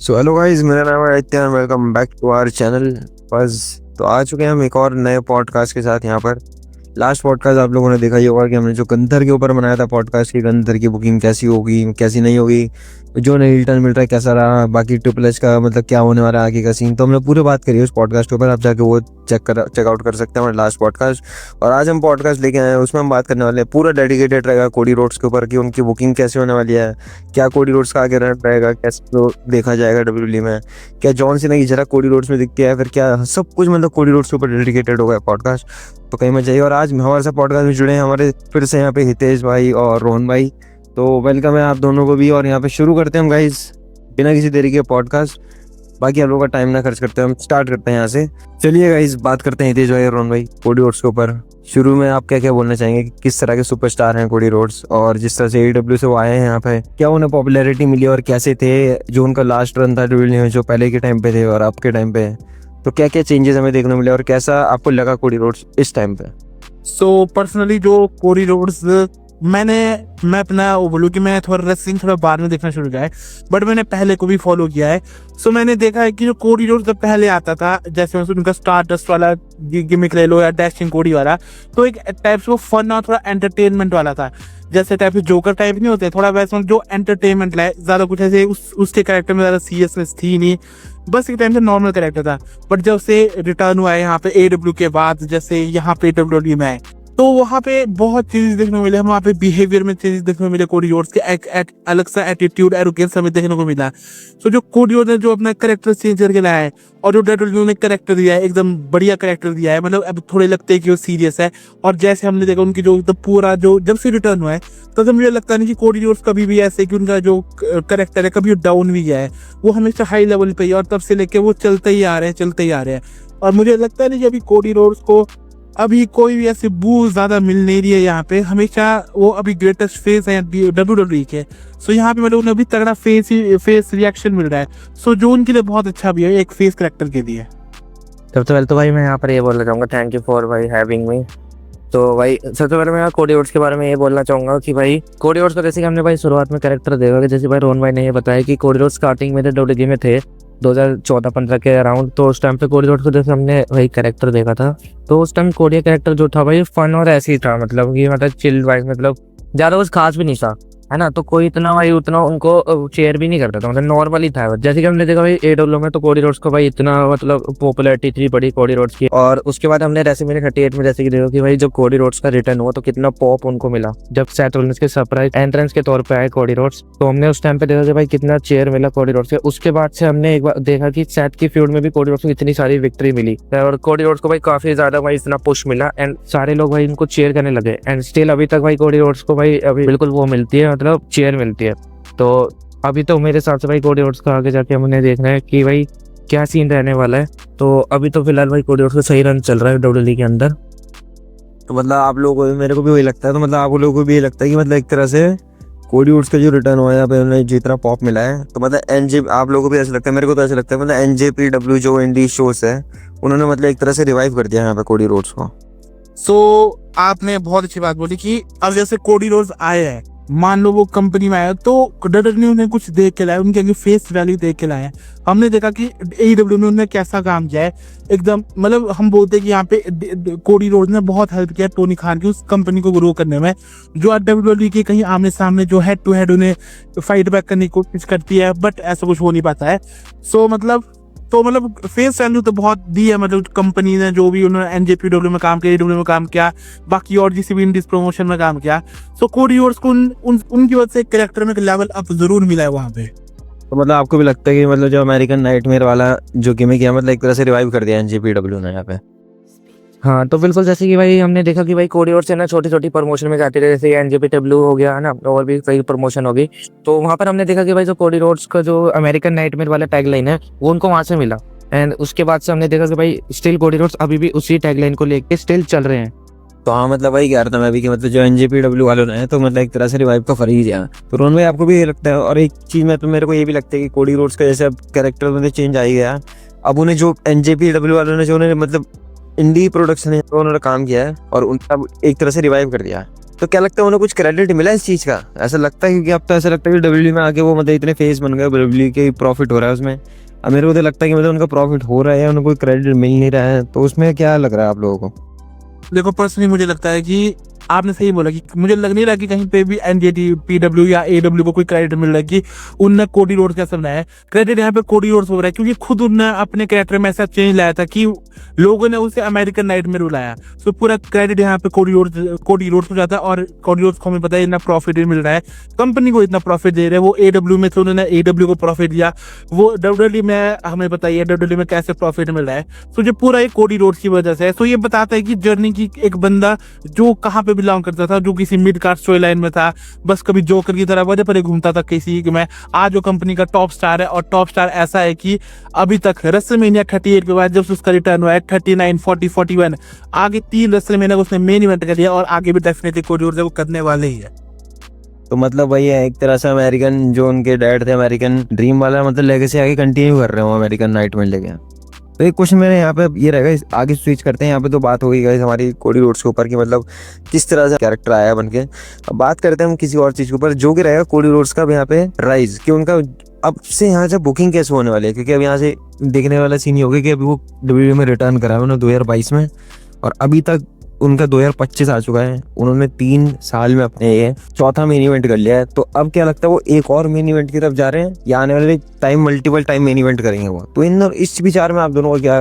So hello guys, मेरा नाम है Aditya and welcome back to our channel. बस तो आ चुके हैं हम एक और नए पॉडकास्ट के साथ यहाँ पर। लास्ट पॉडकास्ट आप लोगों ने देखा ही होगा कि हमने जो गंदर के ऊपर बनाया था पॉडकास्ट की गंदर की बुकिंग कैसी होगी कैसी नहीं होगी, जो नई रिटर्न मिल रहा है कैसा रहा, बाकी ट्रिपल एच का मतलब क्या होने वाला है आगे का सीन। तो हमने पूरी बात करी है उस पॉडकास्ट के ऊपर, आप जाके वो चेकआउट कर सकते हैं हमारे लास्ट पॉडकास्ट। और आज हम पॉडकास्ट लेके आए हैं, उसमें हम बात करने वाले हैं पूरा डेडिकेटेड रहेगा कोडी रोड्स के ऊपर कि उनकी बुकिंग कैसे होने वाली है, क्या कोडी रोड्स का आगे रन रहेगा, कैसे तो देखा जाएगा डब्ल्यूडब्ल्यूई में, क्या जॉन सीना की जरा कोडी रोड्स में दिखती है, फिर क्या सब कुछ मतलब कोडी रोड्स के ऊपर डेडिकेटेड होगा पॉडकास्ट। तो कहीं मत जाइए। और आज हमारे साथ पॉडकास्ट में जुड़े हैं हमारे फिर से यहाँ पे हितेश भाई और रोहन भाई। तो वेलकम है आप दोनों को भी। और यहाँ पे शुरू करते हैं हम गाइस बिना किसी देरी के पॉडकास्ट। बाकी आप लोगों का टाइम ना खर्च करते हैं, हम स्टार्ट करते हैं यहाँ से। चलिए गाइस बात करते हैं हितेश भाई और रोहन भाई कोडी रोड्स के ऊपर। शुरू में आप क्या क्या बोलना चाहेंगे कि किस तरह के सुपरस्टार हैं कोडी रोड्स, और जिस तरह से AEW से वो आए हैं यहाँ पे, क्या उन्हें पॉपुलैरिटी मिली और कैसे थे जो उनका लास्ट रन था डब्ल्यूडब्ल्यूई में, जो पहले के टाइम पे थे और अब के टाइम पे, तो क्या क्या चेंजेस हमें देखने मिले और कैसा आपको लगा कोडी रोड्स इस टाइम पे। पर्सनली जो कोडी रोड्स मैं अपना वो बोलूँ कि मैं थोड़ा रेसलिंग थोड़ा बाद में देखना शुरू किया है, बट मैंने पहले को भी फॉलो किया है। मैंने देखा है कि जो कोडी रोड्स जब पहले आता था, जैसे उनका स्टार डस्ट वाला गिमिक ले लो या डैशिंग कोडी वाला, तो एक टाइप से वो फन और थोड़ा एंटरटेनमेंट वाला था। जैसे टाइप से जोकर टाइप नहीं होते, थोड़ा वैसे जो एंटरटेनमेंट लाए, ज्यादा कुछ ऐसे उसके कैरेक्टर में ज्यादा सीरियसनेस थी नहीं, बस एक टाइम से नॉर्मल कैरेक्टर था। बट जब से रिटर्न हुआ है यहाँ पे AEW के बाद, जैसे यहाँ पे WWE में आए, तो वहाँ पे बहुत चीजें देखने को मिले। वहाँ पे बिहेवियर में चेंजेस देखने को मिले कोडी रोड्स के, एक अलग सा एटीट्यूड एरोगेंस हमें देखने को मिला। जो कोडी रोड्स ने जो अपना कैरेक्टर चेंज करके लाया है, और जो WWE ने कैरेक्टर दिया है, एकदम बढ़िया कैरेक्टर दिया है। मतलब अब थोड़े लगते हैं कि वो सीरियस है, और जैसे हमने देखा उनकी जो पूरा जो जब से रिटर्न हुआ है, तो मुझे लगता नहीं कि कोडी रोड्स कभी भी ऐसे कि उनका जो कैरेक्टर है कभी डाउन भी गया है, वो हमेशा हाई लेवल पे ही, और तब से लेके वो चलते ही आ रहे हैं। और मुझे लगता नहीं कि अभी कोडी रोड्स को अभी कोई भी ऐसे बूस्ट ज्यादा मिल नहीं रही है यहाँ पे। हमेशा वो अभी ग्रेटेस्ट फेस है WWE के। यहाँ पे मतलब उन्हें अभी तगड़ा फेस रिएक्शन मिल रहा है। जो उनके लिए बहुत अच्छा भी है एक फेस कैरेक्टर के लिए। सबसे पहले तो भाई मैं यहाँ पर ये बोलना चाहूँगा, थैंक यू फॉर भाई हैविंग मी। तो भाई सबसे पहले मैं कोडी रोड्स के बारे में ये बोलना चाहूँगा कि भाई कोडी रोड्स को जैसे कि हमने भाई शुरुआत में कैरेक्टर देखा कि जैसे भाई रोहन भाई ने ये बताया कि कोडी रोड्स स्टार्टिंग में WWE में थे 2014-15 के अराउंड। तो उस टाइम पे कोडी रोड्स को जैसे हमने वही कैरेक्टर देखा था, तो उस टाइम कोडिया कैरेक्टर जो था भाई फन और ऐसे ही था, मतलब कि मतलब चिल्ड वाइज, मतलब ज़्यादा कुछ खास भी नहीं था, है ना। तो कोई इतना भाई उतना उनको चेयर भी नहीं करता था, मतलब नॉर्मल ही था। जैसे कि हमने देखा भाई AEW में तो कोडी रोड्स को भाई इतना मतलब पॉपुलैरिटी थी बड़ी कोडी रोड्स की। और उसके बाद हमने रेसलमेनिया 38 में जैसे कि देखा कि भाई जब कोडी रोड्स का रिटर्न हुआ तो कितना पॉप उनको मिला, जब सेथ रोलिंस के सरप्राइज एंट्रेंस के तौर पे आए कोडी रोड्स। तो हमने उस टाइम पे देखा कि भाई कितना चेयर मिला कोडी रोड्स के। उसके बाद से हमने एक बार देखा कि सेथ की फ्यूड में भी कोडी रोड्स को इतनी सारी विक्ट्री मिली, और कोडी रोड्स को भाई काफी ज्यादा भाई इतना पुश मिला, एंड सारे लोग भाई इनको चेयर करने लगे। एंड स्टिल अभी तक भाई कोडी रोड्स को भाई अभी बिल्कुल वो मिलती है, मतलब चेयर मिलती है। तो अभी तो मेरे हिसाब से भाई कोडी रोड्स का आगे जाके हमने देखना है कि भाई क्या सीन रहने वाला है। तो अभी तो फिलहाल भाई कोडी रोड्स का सही रन चल रहा है WWE के अंदर। तो मतलब आप लोगों को, मेरे को भी वही लगता है, तो मतलब आप लोगों को भी ये लगता है कि मतलब एक तरह से कोडी रोड्स का जो रिटर्न हुआ है यहाँ पे उन्हें जितना पॉप मिला है, तो मतलब आप लोगों को भी ऐसा लगता है, मेरे को तो ऐसा लगता है मतलब NJPW जो इंडी शोज है उन्होंने मतलब एक तरह से रिवाइव कर दिया यहाँ पे कोडी रोड्स को। आपने बहुत अच्छी बात बोली कि अब जैसे कोडी रोड्स आए हैं, मान लो वो कंपनी में आया, तो WWE ने कुछ देख के लाया, उनके आगे फेस वैल्यू देख के लाया। हमने देखा कि AEW ने उन्होंने कैसा काम किया है एकदम, मतलब हम बोलते हैं कि यहाँ पे कोडी रोड्स ने बहुत हेल्प किया टोनी खान की उस कंपनी को ग्रो करने में, जो आज WWE के कहीं आमने सामने जो हेड टू हेड उन्हें फाइट बैक करने की कोशिश करती है, बट ऐसा कुछ हो नहीं पाता है। मतलब फेस वैल्यू तो बहुत दी है, मतलब कंपनी ने जो भी उन्होंने NJPW में काम किया, AEW में काम किया, बाकी और जिस भी इंडीज प्रमोशन में काम किया। कोडी रोड्स को उनकी वजह से कैरेक्टर में एक लेवल अप जरूर मिला है वहाँ पे। तो मतलब आपको भी लगता है कि मतलब जो अमेरिकन नाइटमेयर वाला जो गिमिक है मतलब एक तरह से रिवाइव कर दिया NJPW ने यहाँ पे। हाँ तो बिल्कुल, जैसे कि भाई हमने देखा कि भाई कोडी रोड्स है ना छोटी छोटी प्रमोशन में जाते रहे, जैसे NJPW हो गया है ना, और भी कई प्रमोशन होगी। तो वहाँ पर हमने देखा कि भाई जो कोडी रोड्स का जो अमेरिकन नाइटमेयर वाला टैगलाइन है वो उनको वहाँ से मिला। एंड उसके बाद से हमने देखा कि भाई स्टिल कोडी रोड्स अभी भी उसी टैगलाइन को लेके स्टिल चल रहे हैं। तो हाँ मतलब वही कह रहा था मैं भी कि मतलब जो NJPW वालों ने तो मतलब एक तरह से रिवाइव का फर्क ही दिया। तो रोहन भाई आपको भी ये लगता है? और एक चीज़ में तो मेरे को ये भी लगता है कि कोडी रोड्स का जैसे अब कैरेक्टर में चेंज आ ही गया, अब उन्हें जो NJPW वालों ने जो उन्हें मतलब इंडी प्रोडक्शन है तो उन्होंने काम किया है और उनका एक तरह से रिवाइव कर दिया है। तो क्या लगता है उन्हें कुछ क्रेडिट मिला इस चीज का? ऐसा लगता है, क्योंकि अब तो ऐसा लगता है कि डब्ल्यूडब्ल्यूई में आके वो मतलब इतने फेस बन गए, डब्ल्यूडब्ल्यूई के प्रॉफिट हो रहा है उसमें। अब मेरे को तो लगता है कि मतलब उनका प्रॉफिट हो रहा है, उन्हें कोई क्रेडिट मिल नहीं रहा है, तो उसमें क्या लग रहा है आप लोगों को? देखो पर्सनली मुझे लगता है कि आपने सही बोला कि मुझे लग नहीं रहा कि कहीं पे भी एनजेटी, पीडब्ल्यू या एडब्ल्यू को कोई क्रेडिट मिल रहा है कि उनने कोडी रोड्स कैसे बनाया है। क्रेडिट यहाँ पे कोडी रोड्स हो रहा है क्योंकि खुद उनने अपने कैरेक्टर में ऐसा चेंज लाया था कि लोगों ने उसे अमेरिकन नाइटमेयर बुलाया। तो पूरा क्रेडिट यहाँ पे कोडी रोड्स हो जाता है। और कोडी रोड्स को हमें पता है इतना प्रॉफिट मिल रहा है, कंपनी को इतना प्रॉफिट दे रहे हैं। वो एडब्ल्यू में थे, उन्होंने एडब्ल्यू को प्रॉफिट दिया। वो डब्ल्यूडब्ल्यूई में हमें पता है डब्ल्यूडब्ल्यूई में कैसे प्रॉफिट मिल रहा है। तो जो पूरा एक कोडी रोड्स की वजह से है। तो ये बताता है कि जर्नी की एक बंदा जो कहाँ पे बिलोंग करता था, जो किसी मिड कार्ड स्टोरी लाइन में था, बस कभी जोकर की तरह वजह पर घूमता था किसी में, आज वो कंपनी का टॉप स्टार है। और टॉप स्टार ऐसा है कि अभी तक रेसलमेनिया 38 के बाद जब उसका रिटर्न हुआ है 39, 40, 41, आगे 3 रेसलमेनिया उसने मेन इवेंट कर दिया और आगे भी डेफिनेटली कोडी रोड्स वो करने वाले ही है। तो मतलब वही है एक तरह से अमेरिकन जो उनके डैड थे, अमेरिकन ड्रीम वाला मतलब लेगेसी आगे कंटिन्यू कर रहे हो अमेरिकन नाइटमेयर लेके। तो एक क्वेश्चन मेरे यहाँ पे ये रहेगा, आगे स्विच करते हैं। यहाँ पे तो बात हो गई गाइस हमारी कोडी रोड्स के ऊपर कि मतलब किस तरह से कैरेक्टर आया बन के। अब बात करते हैं हम किसी और चीज़ के ऊपर, जो कि रहेगा कोडी रोड्स का यहाँ पे राइज, कि उनका अब से यहाँ से बुकिंग कैसे होने वाली है। क्योंकि अब यहाँ से देखने वाला सीन ही होगा कि अभी वो डब्ल्यूडब्ल्यूई में रिटर्न करा है उन्होंने 2022 में, और अभी तक उनका 2025 आ चुका है। उन्होंने 3 साल में अपने ये 4था मेन इवेंट कर लिया है। तो अब क्या लगता है वो एक और मेन इवेंट की तरफ जा रहे हैं या आने वाले time multiple time main event करेंगे वो? तो इन और इस विचार में आप दोनों को क्या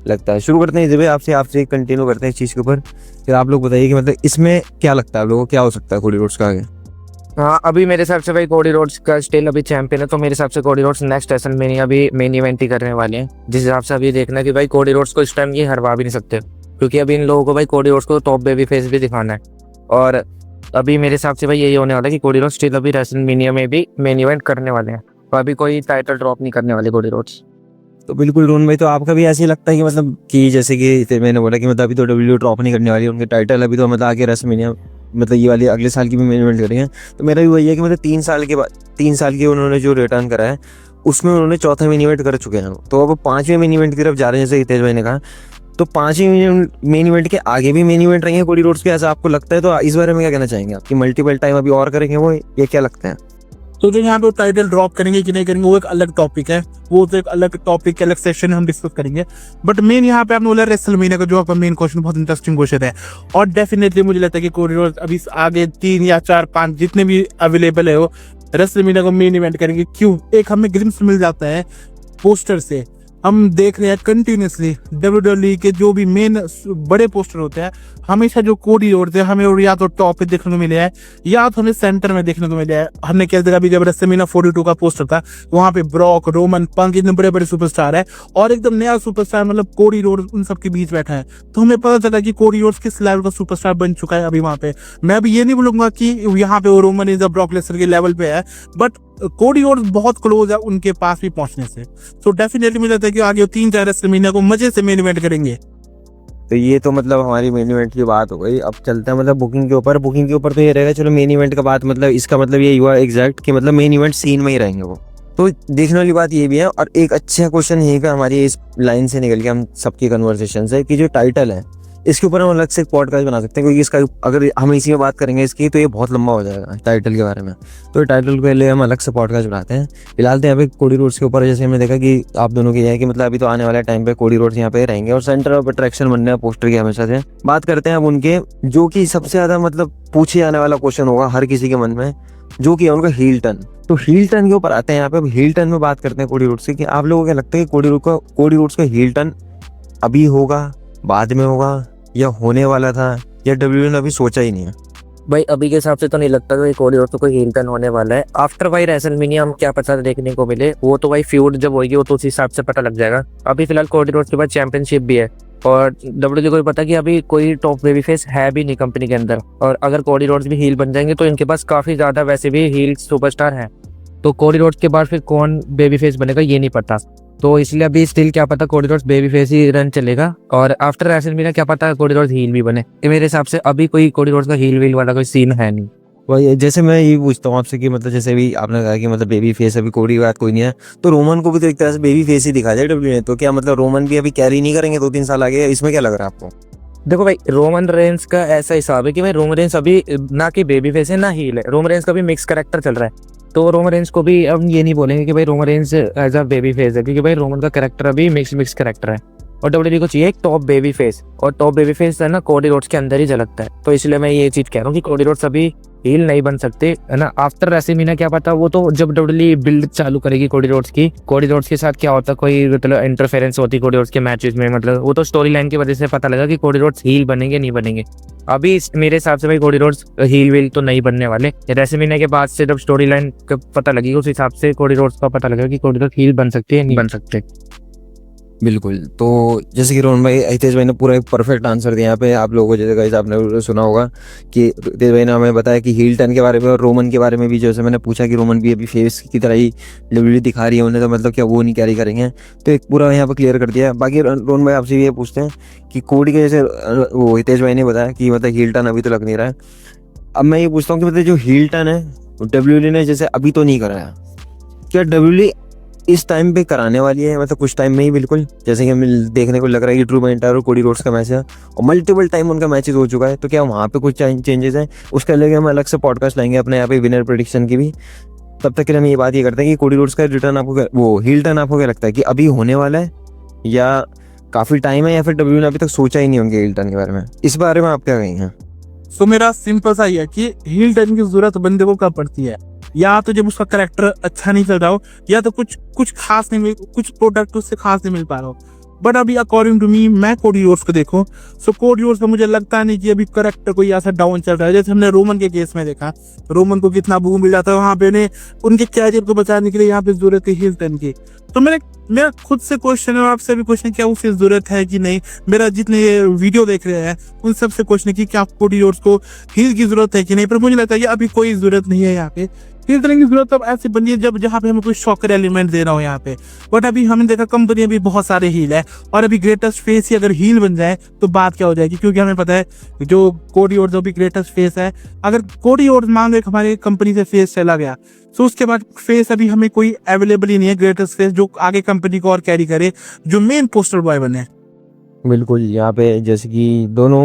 लगता है? शुरू करते हैं जब आपसे कंटिन्यू करते हैं इस चीज़ के ऊपर, फिर आप लोग बताइए कि मतलब इसमें क्या लगता है आप लोगों को, क्या हो सकता है कोडी रोड्स का आगे? हाँ, अभी मेरे हिसाब से भाई कोडी रोड्स का स्टिल अभी चैंपियन है, तो मेरे हिसाब से कोडी रोड्स नेक्स्ट रेसलमेनिया अभी मेन इवेंट ही करने वाले हैं। जिस हिसाब से अभी देखना कि भाई कोडी रोड्स को इस टाइम ये हरवा भी नहीं सकते, क्योंकि अभी इन लोगों को भाई कोडी रोड्स को टॉप बेबी फेस भी दिखाना है। और अभी मेरे हिसाब से भाई यही होने वाला है कि कोडी रोड्स स्टिल अभी रेसलमेनिया में भी मेन इवेंट करने वाले हैं, तो अभी कोई टाइटल ड्रॉप नहीं करने वाले कोडी रोड्स। तो बिल्कुल रोहन भाई, तो आपका भी ऐसे ही लगता है कि मतलब कि जैसे कि फिर मैंने बोला कि मतलब अभी तो डब्ल्यू ड्रॉप नहीं करने वाली उनके टाइटल, अभी तो मतलब आगे रेसलमेनिया मतलब ये वाली अगले साल की भी मेन इवेंट करेंगे। तो मेरा भी वही है कि मतलब 3 साल के बाद 3 साल के उन्होंने जो रिटर्न करा है उसमें उन्होंने 4था मेन इवेंट कर चुके हैं। तो अब 5वें मेन इवेंट की तरफ जा रहे हैं, जैसे हितेश भाई ने कहा। तो 5वें मेन इवेंट के आगे भी मेन इवेंट रहेंगे कोडी रोड्स के, ऐसा आपको लगता है? तो इस बारे में क्या कहना चाहेंगे आपकी? मल्टीपल टाइम अभी और करेंगे वो, ये क्या लगता है? तो जो यहाँ पे टाइटल ड्रॉप करेंगे कि नहीं करेंगे वो एक अलग टॉपिक है, वो तो एक अलग टॉपिक अलग सेक्शन हम डिस्कस करेंगे। बट मेन यहाँ पे आपने बोला रेसलमेनिया का जो आपका मेन क्वेश्चन बहुत इंटरेस्टिंग क्वेश्चन है। और डेफिनेटली मुझे लगता है कि कोडी रोड्स अभी आगे 3 या 4, 5 जितने भी अवेलेबल है वो रेसलमेनिया को मेन इवेंट करेंगे। क्यों? एक हमें ग्लिम्स मिल जाता है पोस्टर से, हम देख रहे हैं कंटिन्यूसली डब्ल्यूडब्ल्यूई के जो भी मेन बड़े पोस्टर होते हैं हमेशा जो कोडी रोड्स है हमें या तो टॉप पे देखने को मिले हैं या तो हमें सेंटर में देखने को मिले हैं। हमने क्या देखा, जब रेसलमेनिया 42 का पोस्टर था वहां पे ब्रॉक, रोमन, पंक इतने बड़े बड़े सुपरस्टार है और एकदम नया सुपरस्टार मतलब कोडी रोड्स उन सबके बीच बैठा है। तो हमें पता चला कि कोडी रोड्स किस लेवल का सुपरस्टार बन चुका है अभी वहां पे। मैं अभी ये नहीं बोलूंगा कि यहाँ पे वो रोमन इज ब्रॉक लेसनर के लेवल पे है, बट कोडी रोड्स बहुत क्लोज है उनके पास भी पहुंचने से। तो डेफिनेटली मुझे लगता है कि आगे 3-4 रेसलमेनिया को मजे से मेन इवेंट करेंगे। तो ये तो मतलब हमारी मेन इवेंट की बात हो गई। अब चलते हैं मतलब बुकिंग के ऊपर। बुकिंग के ऊपर तो ये रहेगा, चलो मेन इवेंट का बात मतलब इसका मतलब ये हुआ एग्जैक्ट कि मतलब मेन इवेंट सीन में ही रहेंगे वो। तो देखने वाली बात ये भी है। और एक अच्छा क्वेश्चन यही का हमारी इस लाइन से निकल के हम सबकी कन्वर्सेशन से कि जो टाइटल है इसके ऊपर हम अलग से एक पॉडकास्ट बना सकते हैं, क्योंकि इसका अगर हम इसी में बात करेंगे इसकी तो ये बहुत लंबा हो जाएगा टाइटल के बारे में। तो टाइटल के लिए हम अलग से पॉडकास्ट बनाते हैं। फिलहाल तो यहाँ पे कोडी रोड्स के ऊपर जैसे हमने देखा कि आप दोनों की है कि मतलब अभी तो आने वाले टाइम पे कोडी रोड्स यहाँ पे रहेंगे और सेंटर ऑफ अट्रैक्शन बनने पोस्टर की हमेशा से। बात करते हैं अब उनके जो कि सबसे ज्यादा मतलब पूछे जाने वाला क्वेश्चन होगा हर किसी के मन में, जो कि है उनका हील टर्न। तो हील टर्न के ऊपर आते हैं यहाँ पे। अब हील टर्न में बात करते हैं कोडी रोड्स की कि आप लोगों को क्या लगता है कि कोडी रोड्स का हील टर्न अभी होगा, बाद में होगा, या होने वाला था, या डब्ल्यूडब्ल्यूई ने अभी सोचा ही नहीं है? भाई अभी के हिसाब से तो नहीं लगता कि कोडी रोड्स को कोई हील टर्न होने वाला है। आफ्टर भाई रेसलमेनिया हम क्या पता देखने को मिले, वो तो भाई फ्यूड जब होगी वो तो उस हिसाब से पता लग जाएगा। अभी फिलहाल कोडी रोड्स के पास चैंपियनशिप भी है और डब्ल्यूडब्ल्यूई को भी पता कि अभी कोई टॉप बेबी फेस है भी नहीं कंपनी के अंदर, और अगर कोडी रोड्स भी हील बन जाएंगे तो इनके पास काफी ज्यादा वैसे भी हील सुपरस्टार हैं। तो कोडी रोड्स के बाद फिर कौन बेबी फेस बनेगा ये नहीं पता, तो इसलिए अभी स्टिल क्या पता कोडी रोड्स बेबी फेस ही रन चलेगा और आफ्टर रेसलमेनिया क्या पता कोडी रोड्स हील भी बने। मेरे हिसाब से अभी कोई कोडी रोड्स का हील वील वाला कोई सीन है नहीं। वही जैसे मैं ये पूछता हूँ आपसे कि मतलब जैसे भी आपने कहा कि मतलब बेबी फेस अभी कोडी की बात कोई नहीं है, तो रोमन को भी तो एक तरह से बेबी फेस ही दिखा जाए डब्ल्यू ने। तो क्या मतलब रोमन भी अभी कैरी नहीं करेंगे 2-3 साल आगे? इसमें क्या लग रहा है आपको? देखो भाई, रोमन रेंस का ऐसा हिसाब है कि भाई रोमन रेंस अभी ना कि बेबी फेस है ना हील है, रोमन रेंस का भी मिक्स करेक्टर चल रहा है। तो रोमन रेंस को भी अब ये नहीं बोलेंगे कि भाई Roman Reigns as a baby face है, क्योंकि भाई रोमन का करेक्टर अभी मिक्स करेक्टर है। और डब्ल्यूडब्ल्यूई को चाहिए एक टॉप बेबी फेस, और टॉप बेबी फेस है ना कोडी रोड्स के अंदर ही झलकता है। तो इसलिए मैं ये चीज कह रहा हूँ कि कोडी रोड्स अभी हील नहीं बन सकते, है ना। आफ्टर रेसलमेनिया क्या पता, वो तो जब डब्ल्यूडब्ल्यूई बिल्ड चालू करेगी कोडी रोड्स के साथ क्या होता, कोई मतलब इंटरफेरेंस होती कोडी रोड्स के मैचेस में, मतलब वो तो स्टोरी लाइन की वजह से पता लगा कि कोडी रोड्स हील बनेंगे नहीं बनेंगे। अभी मेरे हिसाब से भाई कोडी रोड्स हील वील तो नहीं बनने वाले। रेसलमेनिया के बाद से जब स्टोरी लाइन का पता लगेगा उस हिसाब से कोडी रोड्स का पता लगेगा कि कोडी रोड्स हील बन सकते हैं नहीं बन सकते। बिल्कुल। तो जैसे कि रोहन भाई, हितेश भाई ने पूरा एक परफेक्ट आंसर दिया यहाँ पे आप लोगों को। जैसे गाइस आपने सुना होगा कि हितेश भाई ने हमें बताया कि हील टर्न के बारे में और रोमन के बारे में भी। जैसे मैंने पूछा कि रोमन भी अभी फेस की तरह ही लेवली दिखा रही है उन्हें, तो मतलब क्या वो नहीं कैरी करेंगे, तो एक पूरा यहाँ पर क्लियर कर दिया। बाकी रोहन भाई आपसे ये पूछते हैं कि कोडी के जैसे वो हितेश भाई ने बताया कि मतलब हील टर्न अभी तो लग नहीं रहा है। अब मैं ये पूछता हूँ कि मतलब जो हील टर्न है डब्ल्यूडब्ल्यूई ने जैसे अभी तो नहीं कराया, क्या डब्ल्यूडब्ल्यूई इस टाइम पे कराने वाली है, मतलब कुछ टाइम में ही बिल्कुल, जैसे कि हमें देखने को लग रहा है कि ड्रू मैकिंटायर और कोडी रोड्स का मैच है और मल्टीपल टाइम उनका मैचेस हो चुका है, तो क्या वहाँ पे कुछ चेंजेस हैं? उसके लिए हम अलग से पॉडकास्ट लाएंगे अपने यहाँ पे विनर प्रेडिक्शन की भी। तब तक के लिए हम ये बात ये करते हैं कि कोडी रोड्स का रिटर्न आपको वो हील टर्न आपको क्या लगता है कि अभी होने वाला है या काफी टाइम है, या फिर डब्ल्यू ने अभी तक सोचा ही नहीं होंगे हील टर्न के बारे में? इस बारे में आप क्या कहेंगे? सो मेरा सिंपल सा ही है कि हील टर्न की जरूरत बंदे को कब पड़ती है, या तो जब उसका करेक्टर अच्छा नहीं चल रहा हो, या तो कुछ खास नहीं मिल, कुछ प्रोडक्ट उससे खास नहीं मिल पा रहा हो। बट अभी अकॉर्डिंग टू मी, मैं कोडी रोड्स को देखो, सो कोडी रोड्स का मुझे लगता नहीं कि अभी करेक्टर कोई ऐसा डाउन चल रहा है। जैसे हमने रोमन के केस में देखा, रोमन को कितना बूम मिल जाता है, वहां पे उन्हें उनके कैरियर को बचाने के लिए यहाँ पे जरूरत है हील टर्न की। तो मेरा खुद से क्वेश्चन है और आपसे भी क्वेश्चन, क्या उसे जरूरत है कि नहीं। मेरा जितने वीडियो देख रहे हैं उन सबसे क्वेश्चन है कि क्या कोडी रोड्स को हील की जरूरत है कि नहीं। पर मुझे लगता है कि अभी कोई जरूरत नहीं है यहाँ पे। हील टर्न की जरूरत अब ऐसी बनी है जब जहाँ पे हमें कोई शॉकर एलिमेंट दे रहा हो यहाँ पे। बट अभी हमने देखा कंपनी भी बहुत सारे हील है, और अभी ग्रेटेस्ट फेस ही अगर हील बन जाए तो बात क्या हो जाएगी, क्योंकि हमें पता है जो कोडी रोड्स जो भी ग्रेटेस्ट फेस है, अगर कोडी रोड्स मान लो हमारे कंपनी से फेस चला गया, तो उसके बाद फेस अभी हमें कोई अवेलेबल ही नहीं है ग्रेटेस्ट फेस जो आगे कंपनी को और कैरी करे, जो मेन पोस्टर बॉय बने। बिल्कुल। यहाँ पे जैसे कि दोनों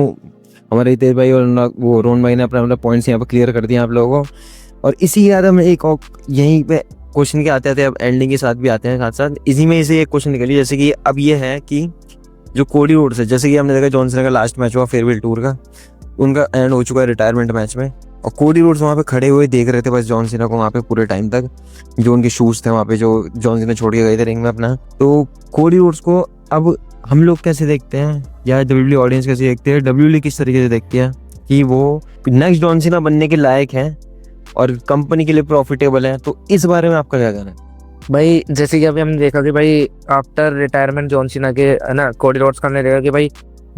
हमारे हितेश भाई और वो रोहन भाई ने अपना पॉइंट्स यहाँ पे क्लियर कर दिए आप लोगों को। और इसी याद में एक और यहीं पे क्वेश्चन के आते अब एंडिंग के साथ भी आते हैं साथ साथ, इसी में से एक क्वेश्चन निकली। जैसे कि अब ये है कि जो कोडी रोड्स है, जैसे कि हमने देखा जॉन सीना का लास्ट मैच हुआ फेयरवेल टूर का, उनका एंड हो चुका है रिटायरमेंट मैच में, और कोडी रोड्स वहाँ पे खड़े हुए देख रहे थे बस जॉन सीना को वहाँ पे पूरे टाइम तक, जो उनके शूज थे वहाँ पे जो जॉन सीना छोड़ के गए थे रिंग में अपना। तो कोडी रोड्स को अब हम लोग कैसे देखते हैं, या डब्ल्यूडब्ल्यूई ऑडियंस कैसे देखते हैं, डब्ल्यूडब्ल्यूई किस तरीके से देखती है कि वो नेक्स्ट जॉन सीना बनने के लायक है और कंपनी के लिए प्रॉफिटेबल है? तो इस बारे में आपका क्या कहना है? भाई जैसे कि अभी हमने देखा कि भाई आफ्टर रिटायरमेंट जॉन सीना के, है ना, कोडी रोड्स का हमने देखा कि भाई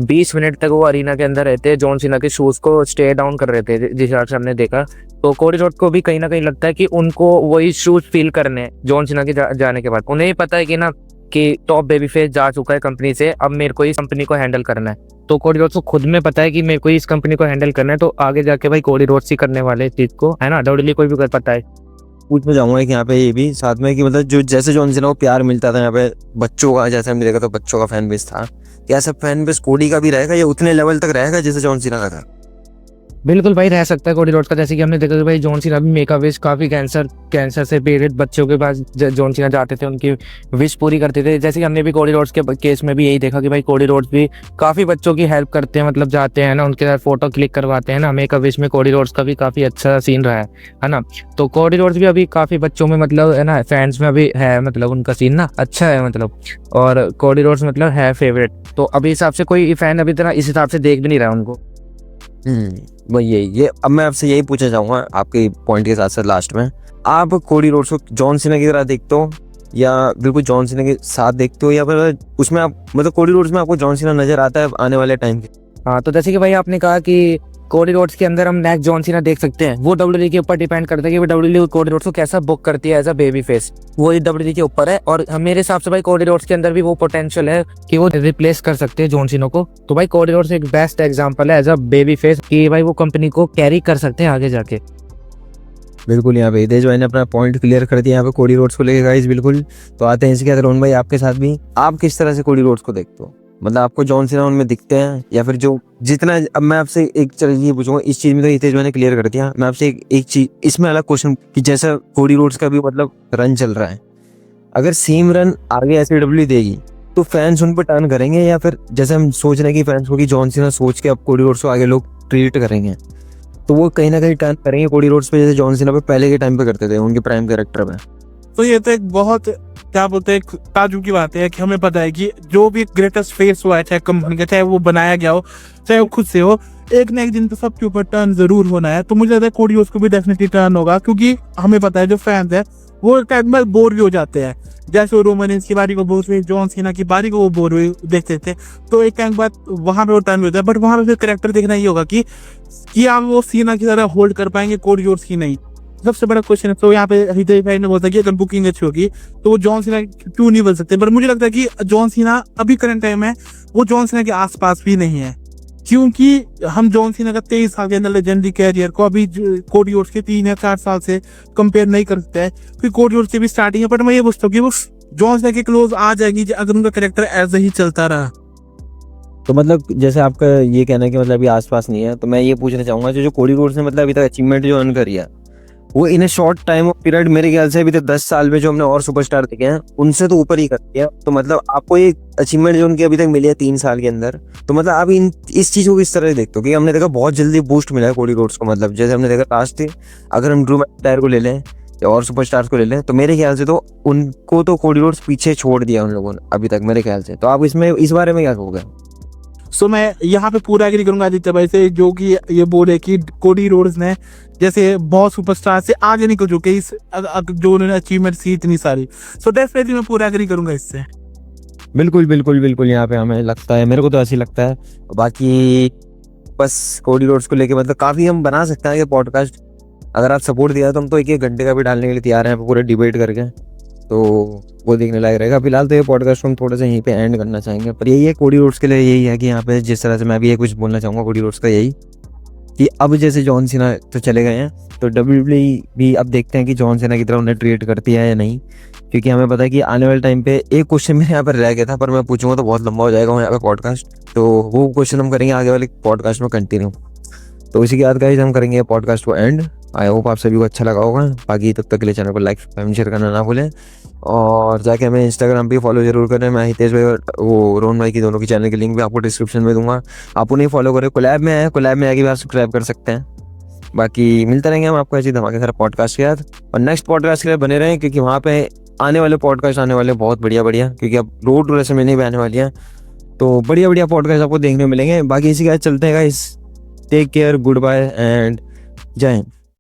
20 मिनट तक वो अरीना के अंदर रहते, जॉन सीना के शूज को स्टे डाउन कर रहे थे, जिस हिसाब से हमने देखा। तो कोडी रोड्स को भी कहीं ना कहीं लगता है कि उनको वही शूज फील करने हैं जॉन सीना के जाने के बाद। उन्हें पता है कि ना कि टॉप बेबी फेस जा चुका है कंपनी से, अब मेरे को इस कंपनी को हैंडल करना है। तो कोडी रोड्स को खुद में पता है कि मेरे को इस कंपनी को हैंडल करना है, तो आगे जाके भाई कोडी रोड्स ही करने वाले इस चीज को, है ना। डब्ल्यूडब्ल्यूई को भी पता है। पूछना चाहूंगा कि यहाँ पे ये भी साथ में कि मतलब जो जैसे जॉन सीना को प्यार मिलता था यहाँ पे बच्चों का, जैसे हमने देखा तो बच्चों का फैन बेस था, क्या सब फैन बेस कोडी का भी रहेगा या उतने लेवल तक रहेगा जैसे जॉन सीना का था? बिल्कुल भाई रह सकता है कोडी रोड्स का। जैसे कि हमने देखा कि भाई जॉन सीना भी मेक अ विश, काफी कैंसर से पीड़ित बच्चों के पास जॉन सीना जाते थे, उनकी विश पूरी करते थे। जैसे कि हमने भी कोडी रोड्स के केस में भी यही देखा कि भाई कोडी रोड्स भी काफी बच्चों की हेल्प करते हैं, मतलब जाते हैं ना, उनके साथ फोटो क्लिक करवाते हैं ना। मेक अ विश में कोडी रोड्स का भी काफी अच्छा सीन रहा है ना। तो कोडी रोड्स भी अभी काफी बच्चों में, मतलब है ना, फैंस में अभी है, मतलब उनका सीन ना अच्छा है, मतलब, और कोडी रोड्स मतलब है फेवरेट। तो अभी हिसाब से कोई फैन अभी तरह इस हिसाब से देख भी नहीं रहा उनको। वही ये अब मैं आपसे यही पूछना चाहूंगा आपके पॉइंट के साथ साथ लास्ट में, आप कोडी रोड्स को जॉन सीना की तरह देखते हो या बिल्कुल जॉन सीना के साथ देखते हो, या फिर उसमें आप मतलब कोडी रोड्स में आपको जॉन सीना नजर आता है आने वाले टाइम के? हाँ, तो जैसे कि भाई आपने कहा कि कोडी रोड्स के अंदर हम नेक्स्ट जॉन सीना देख सकते हैं, वो डब्ल्यूडब्ल्यूई के ऊपर डिपेंड करता है कि डब्ल्यूडब्ल्यूई कोडी रोड्स को कैसा बुक करती है एज अ बेबी फेस, वो डब्ल्यूडब्ल्यूई के ऊपर है। और मेरे हिसाब से भाई कोडी रोड्स के अंदर भी वो पोटेंशियल है कि वो रिप्लेस कर सकते हैं जॉन सीना को। तो भाई कोडी रोड्स एक बेस्ट एग्जांपल है एज अ बेबी फेस कि भाई वो कंपनी को कैरी कर सकते हैं आगे जाके। बिल्कुल। यहाँ पे हितेश भाई ने अपना पॉइंट क्लियर कर दिया यहाँ पे कोडी रोड्स को लेकर गाइस। बिल्कुल। तो आते हैं इसके बाद रोहन भाई आपके साथ भी, आप किस तरह से कोडी रोड्स को देखते हो? मतलब आपको जॉन सीना उनमें दिखते हैं या फिर जो जितना, अब मैं आपसे एक चीज पूछूंगा, इस चीज में तो ये मैंने क्लियर कर दिया, मैं आपसे एक चीज इसमें अलग क्वेश्चन कि जैसा कोडी रोड्स का भी मतलब रन चल रहा है, अगर सेम रन आगे एसडब्ल्यू देगी तो फैंस उन पर टर्न करेंगे, या फिर जैसे हम सोच रहे हैं कि फैंस को कि जॉन सीना सोच के अब कोडी रोड्स को आगे लोग ट्रीट करेंगे, तो वो कहीं ना कहीं टर्न करेंगे कोडी रोड्स पे, जैसे जॉन सीना पे पहले के टाइम पे करते थे उनके प्राइम कैरेक्टर में। तो ये तो एक बहुत क्या बोलते हैं ताजुब की बात है कि हमें पता है कि जो भी ग्रेटेस्ट फेस हुआ है, चाहे कंपनी का, चाहे वो बनाया गया हो, चाहे वो खुद से हो, एक ना एक दिन तो सबके ऊपर टर्न जरूर होना है। तो मुझे लगता है कोडी रोड्स को भी डेफिनेटली टर्न होगा, क्योंकि हमें पता है जो फैंस है वो टाइम में बोर भी हो जाते हैं। जैसे वो रोमन रेंस की बारी को बोर हुए, जॉन सीना की बारी को वो बोर हुए देखते थे, तो एक टाइम बाद वहां पे वो टर्न होता है। बट वहां पे फिर कैरेक्टर देखना ये होगा कि आप वो सीना की तरह होल्ड कर पाएंगे कोडी रोड्स की नहीं। सबसे बड़ा क्वेश्चन है। तो यहाँ पे हृदय भाई ने बोला कि अगर बुकिंग अच्छी होगी तो वो जॉन सीना क्यों नहीं बन सकते, पर मुझे लगता है कि जॉन सीना अभी करंट टाइम है वो जॉन सीना के आसपास भी नहीं है, क्योंकि हम जॉन सीना का 23 साल के अंदर लेजेंडरी कैरियर को अभी कोडी रोड्स के 3 या 4 साल से कंपेयर नहीं कर सकते हैं, क्योंकि कोडी रोड्स की भी स्टार्टिंग है। बट मैं ये पूछता हूँ कि वो जॉन सीना के क्लोज आ जाएगी अगर उनका कैरेक्टर ऐसे ही चलता रहा। तो मतलब जैसे आपका ये कहना है कि मतलब अभी आसपास नहीं है, तो मैं ये पूछना चाहूंगा जो कोडी रोड्स ने मतलब अभी तक अचीवमेंट जो अर्न करी है वो in a short time of period, मेरे ख्याल से अभी तक 10 साल में जो हमने और सुपरस्टार देखे हैं उनसे तो ऊपर ही कर दिया। तो मतलब आपको ये अचीवमेंट जो उनकी अभी तक मिली है 3 साल के अंदर, तो मतलब आप इस चीज को किस तरह से देखते हो? कि हमने देखा बहुत जल्दी बूस्ट मिला है कोडी रोड्स को, मतलब जैसे हमने देखा लास्ट अगर हम ड्रू मैकइंटायर को ले लें या और सुपरस्टार्स को ले लें, तो मेरे ख्याल से तो उनको तो कोडी रोड्स पीछे छोड़ दिया उन लोगों ने अभी तक मेरे ख्याल से। तो आप इसमें इस बारे में क्या कहोगे? सो मैं यहाँ पे पूरा एग्री करूंगा आदित्य भाई से, जो कि ये बोले कि कोडी रोड्स ने जैसे बहुत सुपरस्टार से आगे निकल चुके इस जो उन्होंने अचीवमेंट थी इतनी सारी। सो डेफिनेटली मैं पूरा एग्री करूंगा इससे। बिल्कुल बिल्कुल बिल्कुल, यहाँ पे हमें लगता है, मेरे को तो ऐसे ही लगता है। बाकी बस कोडी रोड्स को लेके मतलब काफ़ी हम बना सकते हैं ये पॉडकास्ट, अगर आप सपोर्ट दिया तो हम तो 1-1 घंटे का भी डालने के लिए तैयार हैं पूरे डिबेट करके, तो वो देखने लायक रहेगा। फिलहाल तो ये पॉडकास्ट हम थोड़ा सा यहीं पे एंड करना चाहेंगे, पर यही है कोडी रोड्स के लिए यही है कि यहाँ पे जिस तरह से मैं भी ये कुछ बोलना चाहूँगा कोडी रोड्स का यही कि अब जैसे जॉन सीना तो चले गए हैं, तो WWE भी अब देखते हैं कि जॉन सीना की तरह उन्हें ट्रीट करती है या नहीं, क्योंकि हमें पता है कि आने वाले टाइम पे एक क्वेश्चन मेरे यहाँ पर रह गया था, पर मैं पूछूंगा तो बहुत लंबा हो जाएगा यहाँ पे पॉडकास्ट, तो वो क्वेश्चन हम करेंगे आगे वाले पॉडकास्ट में कंटिन्यू। तो इसी के बाद गाइस हम करेंगे पॉडकास्ट को एंड। आई होप आप सभी को अच्छा लगा होगा। बाकी तब तक के लिए चैनल को लाइक शेयर करना ना भूलें, और जाके हमें इंस्टाग्राम पे फॉलो जरूर करें। मैं हितेश भाई और वो रोहन भाई की दोनों की चैनल की लिंक भी आपको डिस्क्रिप्शन में दूंगा, आप उन्हें फॉलो करें। कोलैब में है, कोलैब में आके भी आप सब्सक्राइब कर सकते हैं। बाकी मिलते रहेंगे हम आपको ऐसी धमाकेदार पॉडकास्ट के साथ, और नेक्स्ट पॉडकास्ट के लिए बने रहें, क्योंकि वहाँ पे आने वाले पॉडकास्ट आने वाले बहुत बढ़िया, क्योंकि अब रोड टू रेसलमेनिया भी आने वाली है, तो बढ़िया पॉडकास्ट आपको देखने को मिलेंगे। बाकी इसी के साथ चलते हैं guys, take care, good bye and जय हिंद।